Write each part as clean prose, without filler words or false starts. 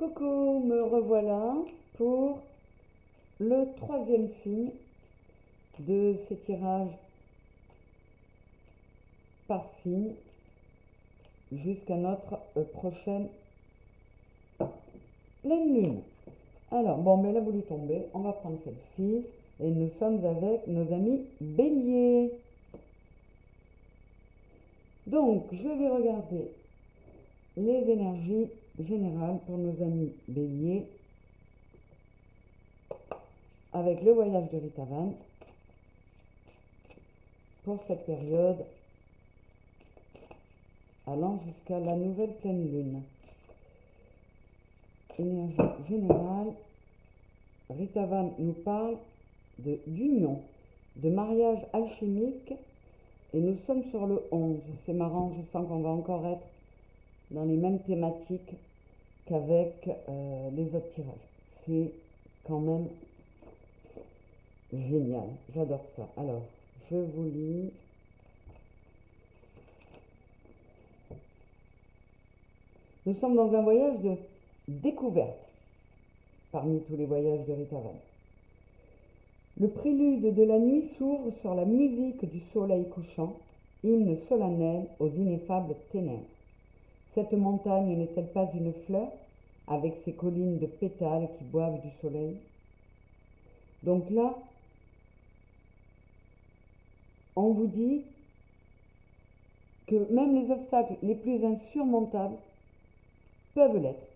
Coucou, me revoilà pour le troisième signe de ces tirages par signe jusqu'à notre prochaine pleine lune. Alors, bon, elle a voulu tomber, on va prendre celle-ci et nous sommes avec nos amis béliers. Donc, je vais regarder les énergies générales pour nos amis béliers avec le voyage de Rita Van pour cette période allant jusqu'à la nouvelle pleine lune. Énergie générale, Rita Van nous parle d'union, de mariage alchimique, et nous sommes sur le 11. C'est marrant, je sens qu'on va encore être dans les mêmes thématiques qu'avec les autres tirages. C'est quand même génial, j'adore ça. Alors, je vous lis. Nous sommes dans un voyage de découverte parmi tous les voyages de Rita Van. Le prélude de la nuit s'ouvre sur la musique du soleil couchant, hymne solennel aux ineffables ténèbres. Cette montagne n'est-elle pas une fleur, avec ses collines de pétales qui boivent du soleil? Donc là, on vous dit que même les obstacles les plus insurmontables peuvent l'être.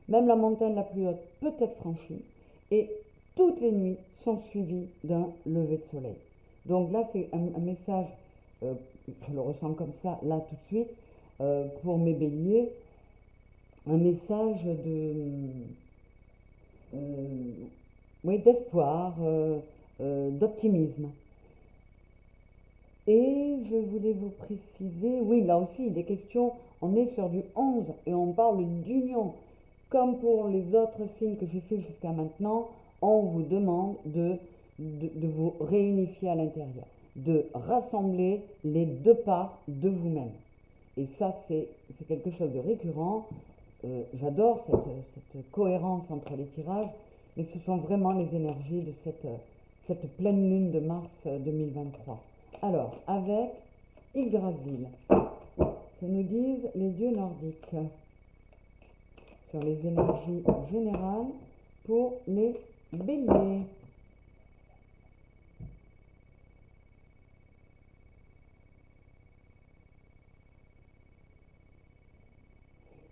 Même la montagne la plus haute peut être franchie, et toutes les nuits sont suivies d'un lever de soleil. Donc là, c'est un message, je le ressens comme ça, là tout de suite, pour mes béliers, un message d'espoir, d'optimisme. Et je voulais vous préciser, oui, là aussi, il est question, on est sur du 11 et on parle d'union. Comme pour les autres signes que j'ai fait jusqu'à maintenant, on vous demande de vous réunifier à l'intérieur, de rassembler les deux parts de vous-même. Et ça, c'est quelque chose de récurrent. J'adore cette cohérence entre les tirages, mais ce sont vraiment les énergies de cette pleine lune de mars 2023. Alors, avec Yggdrasil, que nous disent les dieux nordiques sur les énergies générales pour les béliers.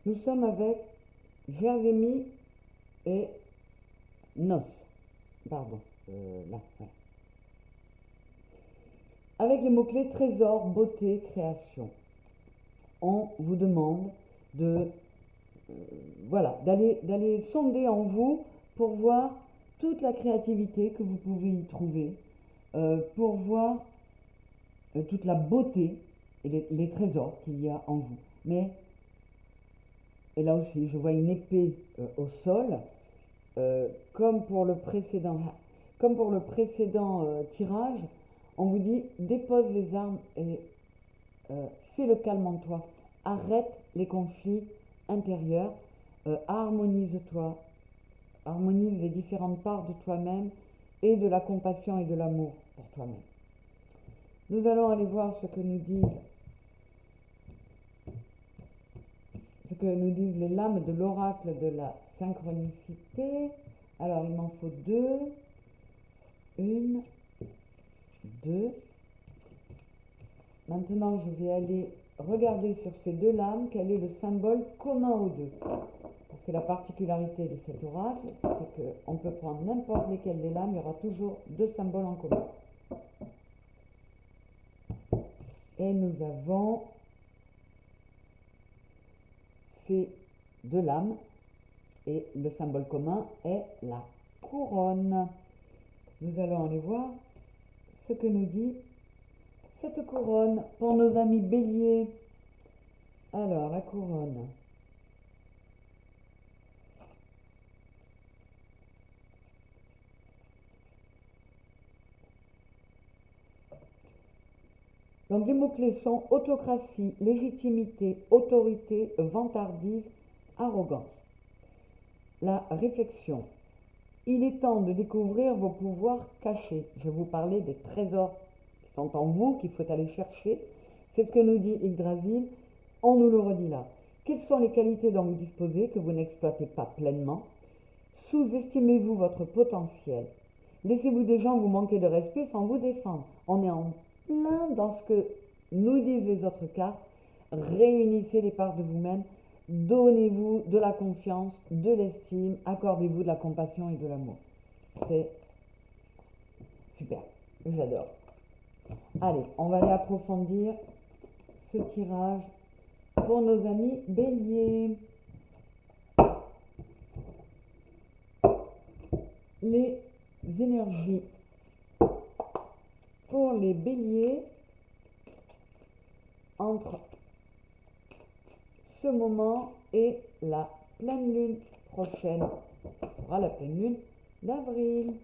Nous sommes avec Jérémie et Nos. Pardon, là. Ouais. Avec les mots-clés trésor, beauté, création. On vous demande d'aller sonder en vous pour voir toute la créativité que vous pouvez y trouver, pour voir toute la beauté et les trésors qu'il y a en vous. Et là aussi, je vois une épée au sol, comme pour le précédent tirage, on vous dit dépose les armes et fais le calme en toi, arrête les conflits intérieurs, harmonise-toi, harmonise les différentes parts de toi-même et de la compassion et de l'amour pour toi-même. Nous allons aller voir ce que nous disent les lames de l'oracle de la synchronicité. Alors il m'en faut deux. Une, deux. Maintenant je vais aller regarder sur ces deux lames quel est le symbole commun aux deux. Parce que la particularité de cet oracle, c'est qu'on peut prendre n'importe lesquelles des lames, il y aura toujours deux symboles en commun. Et nous avons ces deux lames, et le symbole commun est la couronne. Nous allons aller voir ce que nous dit cette couronne pour nos amis béliers. Alors, la couronne. Donc les mots-clés sont autocratie, légitimité, autorité, vantardise, arrogance. la réflexion. Il est temps de découvrir vos pouvoirs cachés. Je vous parlais des trésors qui sont en vous, qu'il faut aller chercher. C'est ce que nous dit Yggdrasil. On nous le redit là. Quelles sont les qualités dont vous disposez que vous n'exploitez pas pleinement? Sous-estimez-vous votre potentiel? Laissez-vous des gens vous manquer de respect sans vous défendre? On est en plein dans ce que nous disent les autres cartes. Réunissez les parts de vous-même. Donnez-vous de la confiance, de l'estime. Accordez-vous de la compassion et de l'amour. C'est super. J'adore. Allez, on va aller approfondir ce tirage pour nos amis béliers. Les énergies pour les béliers entre ce moment et la pleine lune prochaine. Ce sera la pleine lune d'avril.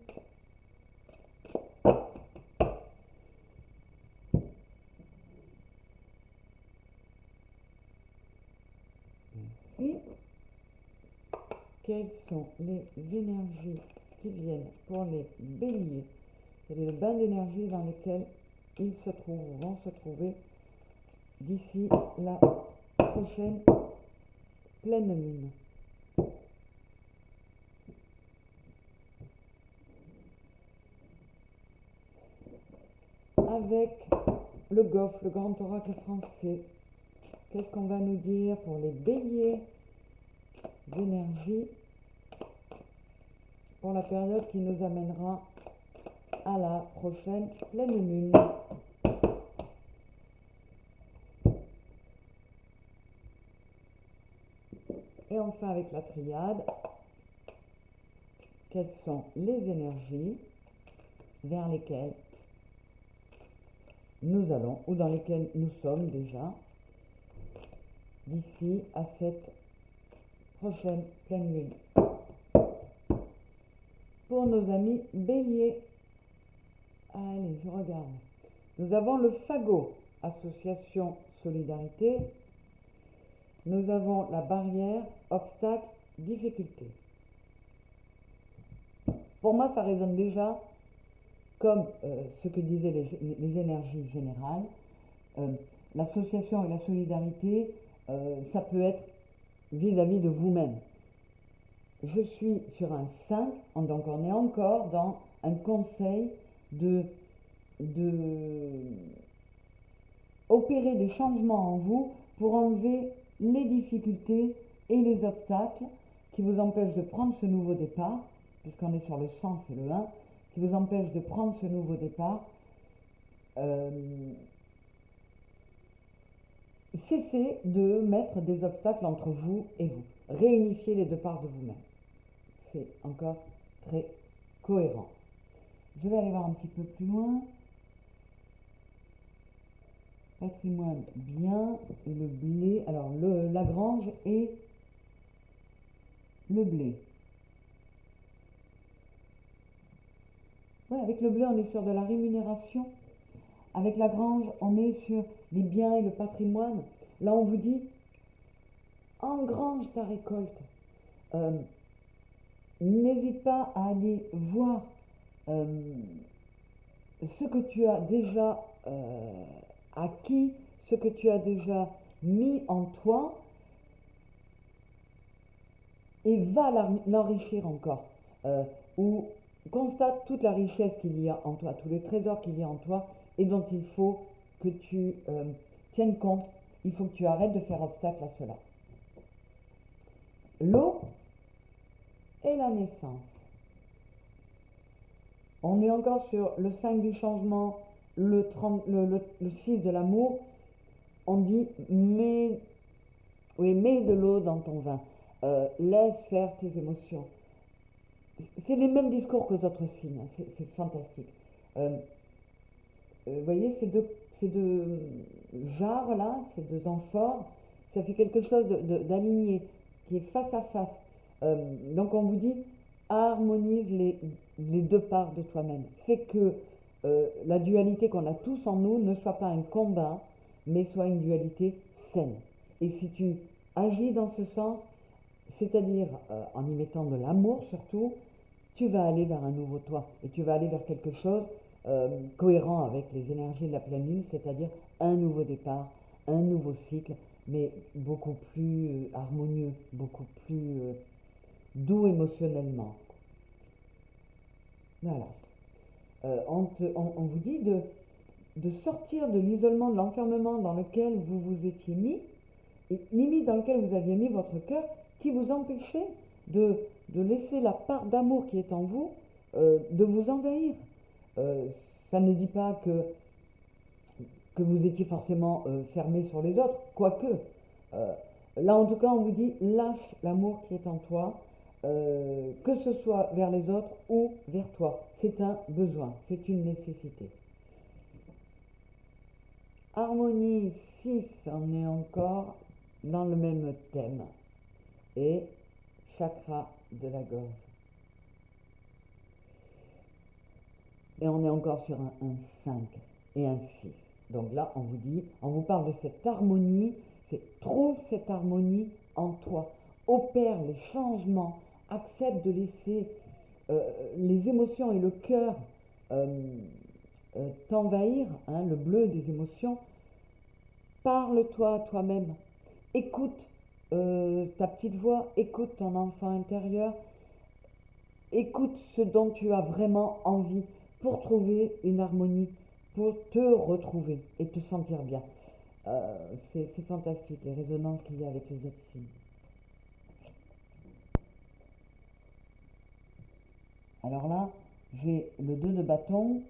Merci. Quelles sont les énergies qui viennent pour les béliers? Quel est le bain d'énergie dans lequel ils se trouvent, vont se trouver d'ici la prochaine pleine lune? Avec le Goff, le grand oracle français, qu'est-ce qu'on va nous dire pour les béliers d'énergie pour la période qui nous amènera à la prochaine pleine lune? Et enfin avec la triade, quelles sont les énergies vers lesquelles nous allons ou dans lesquelles nous sommes déjà d'ici à cette prochaine pleine lune? Pour nos amis béliers, allez, je regarde. Nous avons le fagot, association solidarité. Nous avons la barrière, obstacle, difficulté. Pour moi, ça résonne déjà comme ce que disaient les énergies générales. L'association et la solidarité, ça peut être vis-à-vis de vous-même. Je suis sur un 5, donc on est encore dans un conseil de opérer des changements en vous pour enlever les difficultés et les obstacles qui vous empêchent de prendre ce nouveau départ, puisqu'on est sur le sens et le 1, qui vous empêchent de prendre ce nouveau départ. Cessez de mettre des obstacles entre vous et vous. Réunifiez les deux parts de vous-même. C'est encore très cohérent. Je vais aller voir un petit peu plus loin. Patrimoine bien, et le blé, alors la grange et le blé. Ouais, avec le blé, on est sur de la rémunération. Avec la grange, on est sur les biens et le patrimoine. Là, on vous dit, engrange ta récolte. N'hésite pas à aller voir ce que tu as déjà acquis, ce que tu as déjà mis en toi, et va l'enrichir encore. Ou constate toute la richesse qu'il y a en toi, tous les trésors qu'il y a en toi, et dont il faut que tu tiennes compte. Il faut que tu arrêtes de faire obstacle à cela. L'eau et la naissance. On est encore sur le 5 du changement, le 6 de l'amour. On dit, mets de l'eau dans ton vin. Laisse faire tes émotions. C'est les mêmes discours que les autres signes. C'est fantastique. Vous voyez, ces deux jarres là, ces deux amphores, ça fait quelque chose d'aligné, qui est face à face. Donc on vous dit, harmonise les deux parts de toi-même. Fais que la dualité qu'on a tous en nous ne soit pas un combat, mais soit une dualité saine. Et si tu agis dans ce sens, c'est-à-dire en y mettant de l'amour surtout, tu vas aller vers un nouveau toi et tu vas aller vers quelque chose cohérent avec les énergies de la pleine lune, c'est-à-dire un nouveau départ, un nouveau cycle, mais beaucoup plus harmonieux, beaucoup plus doux émotionnellement. Voilà. On vous dit de sortir de l'isolement, de l'enfermement dans lequel vous vous étiez mis, et limite dans lequel vous aviez mis votre cœur, qui vous empêchait de, de laisser la part d'amour qui est en vous de vous envahir. Euh, Ça ne dit pas que vous étiez forcément fermé sur les autres, quoique. Euh, Là, en tout cas, on vous dit lâche l'amour qui est en toi, que ce soit vers les autres ou vers toi. C'est un besoin, c'est une nécessité. Harmonie 6, on est encore dans le même thème. Et chakra de la gorge. Et on est encore sur un 5 et un 6. Donc là, on vous dit, on vous parle de cette harmonie, trouve cette harmonie en toi. Opère les changements, accepte de laisser les émotions et le cœur t'envahir, hein, le bleu des émotions. Parle-toi à toi-même. Écoute ta petite voix, écoute ton enfant intérieur, écoute ce dont tu as vraiment envie pour trouver une harmonie, pour te retrouver et te sentir bien. C'est fantastique les résonances qu'il y a avec les autres signes. Alors là, j'ai le 2 de bâton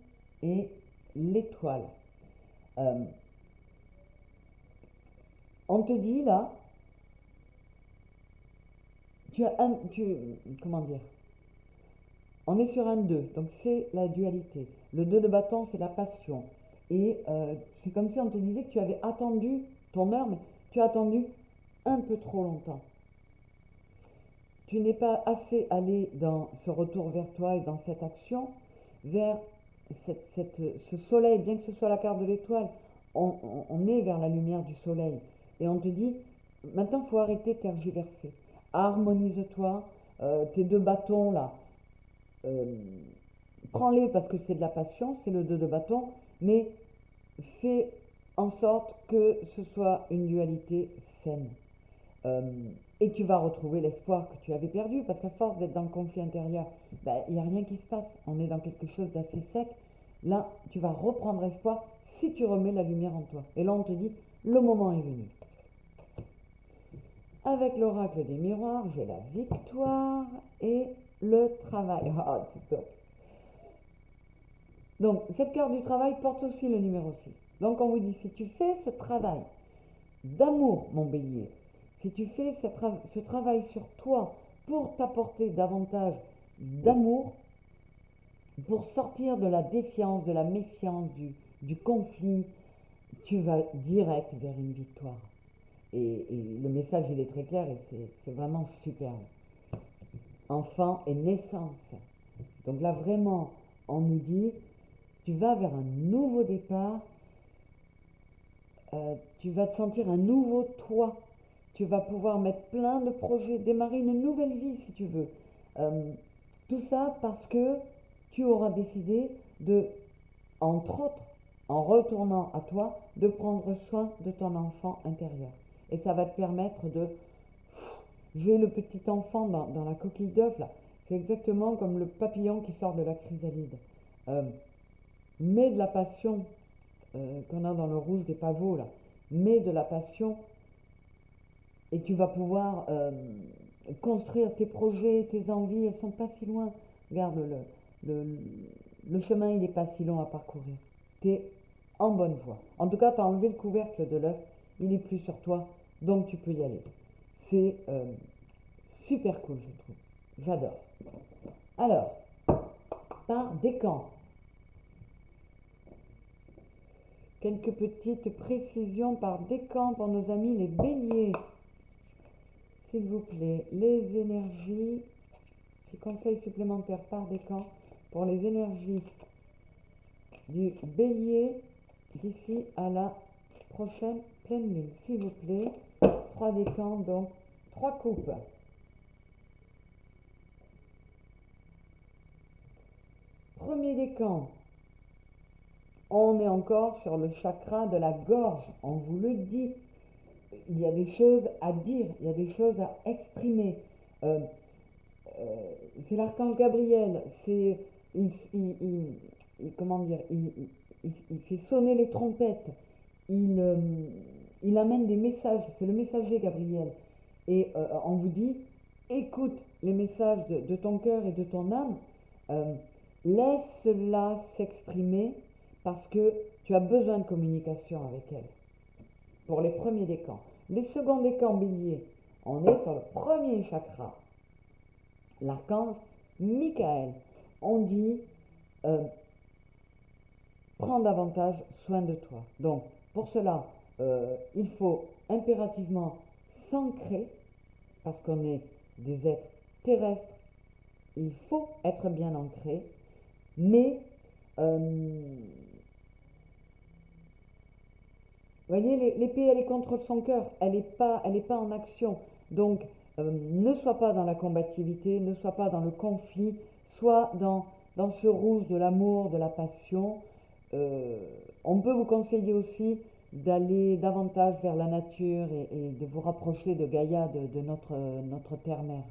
et l'étoile. Euh, on te dit là, comment dire, on est sur un 2, donc c'est la dualité. Le 2 de bâton, c'est la passion. Et c'est comme si on te disait que tu avais attendu ton heure, mais tu as attendu un peu trop longtemps. Tu n'es pas assez allé dans ce retour vers toi et dans cette action, vers ce soleil, bien que ce soit la carte de l'étoile, on est vers la lumière du soleil. Et on te dit, maintenant il faut arrêter de tergiverser. Harmonise-toi, tes deux bâtons là, euh, prends-les parce que c'est de la passion, c'est le 2 de bâton, mais fais en sorte que ce soit une dualité saine. Euh, et tu vas retrouver l'espoir que tu avais perdu, parce qu'à force d'être dans le conflit intérieur, ben, il n'y a rien qui se passe. On est dans quelque chose d'assez sec. Là, tu vas reprendre espoir si tu remets la lumière en toi. Et là, on te dit, le moment est venu. Avec l'oracle des miroirs, j'ai la victoire et le travail. Ah, c'est top. Donc, cette carte du travail porte aussi le numéro 6. Donc, on vous dit, si tu fais ce travail d'amour, mon bélier, si tu fais ce travail sur toi pour t'apporter davantage d'amour, pour sortir de la défiance, de la méfiance, du conflit, tu vas direct vers une victoire. Et le message, il est très clair et c'est vraiment superbe. Enfant et naissance. Donc là, vraiment, on nous dit, tu vas vers un nouveau départ, tu vas te sentir un nouveau toi. Tu vas pouvoir mettre plein de projets, démarrer une nouvelle vie si tu veux. Tout ça parce que tu auras décidé de, entre autres, en retournant à toi, de prendre soin de ton enfant intérieur. Et ça va te permettre de... J'ai le petit enfant dans la coquille d'œuf, là. C'est exactement comme le papillon qui sort de la chrysalide. Euh, mets de la passion qu'on a dans le rouge des pavots, là. Mets de la passion et tu vas pouvoir construire tes projets, tes envies, elles sont pas si loin. Regarde, le, le chemin, il n'est pas si long à parcourir. Tu es en bonne voie. En tout cas, tu as enlevé le couvercle de l'œuf, il n'est plus sur toi, donc tu peux y aller. C'est super cool, je trouve. J'adore. Alors, par décan, quelques petites précisions par décan pour nos amis les béliers. S'il vous plaît, les énergies, ces conseils supplémentaires par décan pour les énergies du bélier d'ici à la prochaine pleine lune. S'il vous plaît, 3 décans, donc 3 coupes. Premier décan, on est encore sur le chakra de la gorge, on vous le dit. Il y a des choses à dire, il y a des choses à exprimer. Euh, c'est l'archange Gabriel, comment dire, il fait sonner les trompettes, il, euh, il amène des messages, c'est le messager Gabriel. Et on vous dit, écoute les messages de ton cœur et de ton âme, euh, laisse-la s'exprimer parce que tu as besoin de communication avec elle. Pour les premiers décans. Les seconds décans bélier, on est sur le premier chakra, l'archange Michael. On dit, euh, prends davantage soin de toi. Donc, pour cela, il faut impérativement s'ancrer, parce qu'on est des êtres terrestres, il faut être bien ancré, mais vous voyez, l'épée, elle est contre son cœur, elle est pas en action. Donc, ne sois pas dans la combativité, ne sois pas dans le conflit, sois dans ce rouge de l'amour, de la passion. Euh, on peut vous conseiller aussi d'aller davantage vers la nature et de vous rapprocher de Gaïa, de notre terre-mère.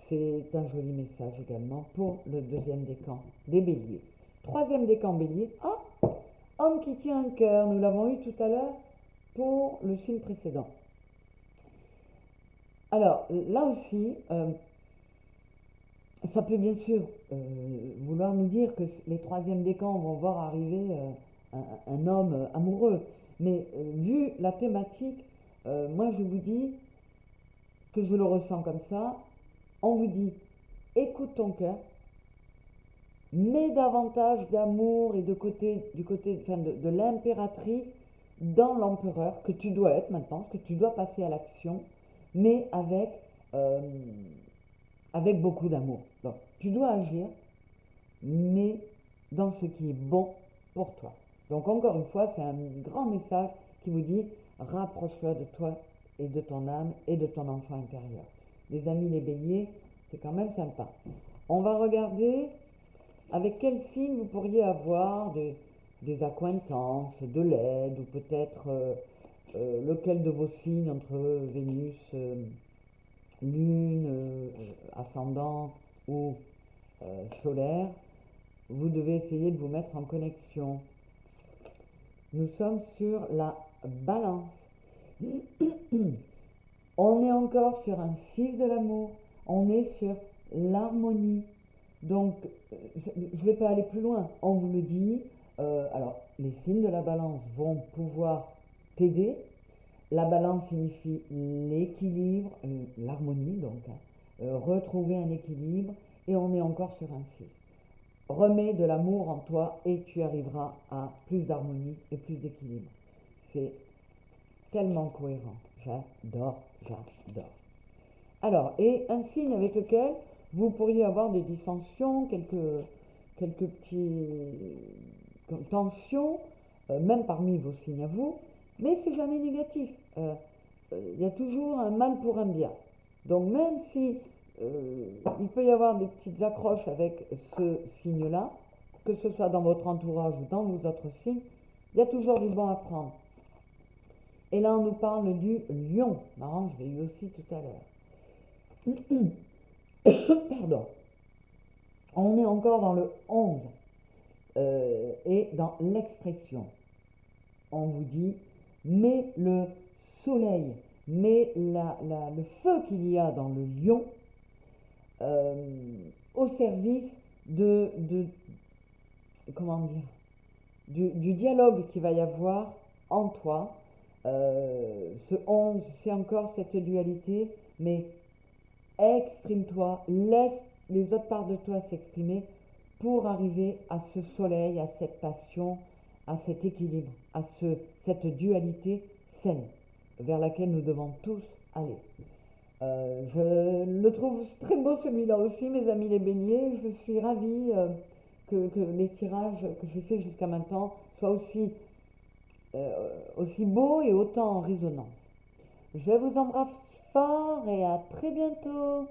C'est un joli message également pour le deuxième décan des béliers. Troisième décan bélier, homme qui tient un cœur, nous l'avons eu tout à l'heure pour le signe précédent. Alors là aussi, ça peut bien sûr vouloir nous dire que les troisièmes décans vont voir arriver un homme amoureux. Mais vu la thématique, moi je vous dis que je le ressens comme ça. On vous dit, écoute ton cœur, mets davantage d'amour et du côté enfin de l'impératrice dans l'empereur que tu dois être maintenant, que tu dois passer à l'action, mais euh, avec beaucoup d'amour. Donc, tu dois agir, mais dans ce qui est bon pour toi. Donc, encore une fois, c'est un grand message qui vous dit, rapproche-toi de toi et de ton âme et de ton enfant intérieur. Les amis, les béliers, c'est quand même sympa. On va regarder avec quel signe vous pourriez avoir des accointances, de l'aide, ou peut-être lequel de vos signes entre Vénus, Lune, ascendant ou solaire, vous devez essayer de vous mettre en connexion. Nous sommes sur la balance. On est encore sur un 6 de l'amour, on est sur l'harmonie. Donc, je ne vais pas aller plus loin, on vous le dit. Alors, les signes de la balance vont pouvoir t'aider. La balance signifie l'équilibre, l'harmonie donc, retrouver un équilibre, et on est encore sur un 6. Remets de l'amour en toi et tu arriveras à plus d'harmonie et plus d'équilibre. C'est tellement cohérent. J'adore, j'adore. Alors, et un signe avec lequel vous pourriez avoir des dissensions, quelques petites tensions, même parmi vos signes à vous, mais c'est jamais négatif. Il y a toujours un mal pour un bien. Donc même si il peut y avoir des petites accroches avec ce signe-là, que ce soit dans votre entourage ou dans vos autres signes, il y a toujours du bon à prendre. Et là, on nous parle du lion. Marrant, je l'ai eu aussi tout à l'heure. Pardon. On est encore dans le 11 et dans l'expression. On vous dit, mais le soleil, mais le feu qu'il y a dans le lion au service comment dire, du dialogue qu'il va y avoir en toi. Ce 11, c'est encore cette dualité, mais exprime-toi, laisse les autres parts de toi s'exprimer pour arriver à ce soleil, à cette passion, à cet équilibre, cette dualité saine vers laquelle nous devons tous aller. Je le trouve très beau celui-là aussi, mes amis les béliers. Je suis ravie que les tirages que j'ai faits jusqu'à maintenant soient aussi beaux et autant en résonance. Je vous embrasse fort et à très bientôt.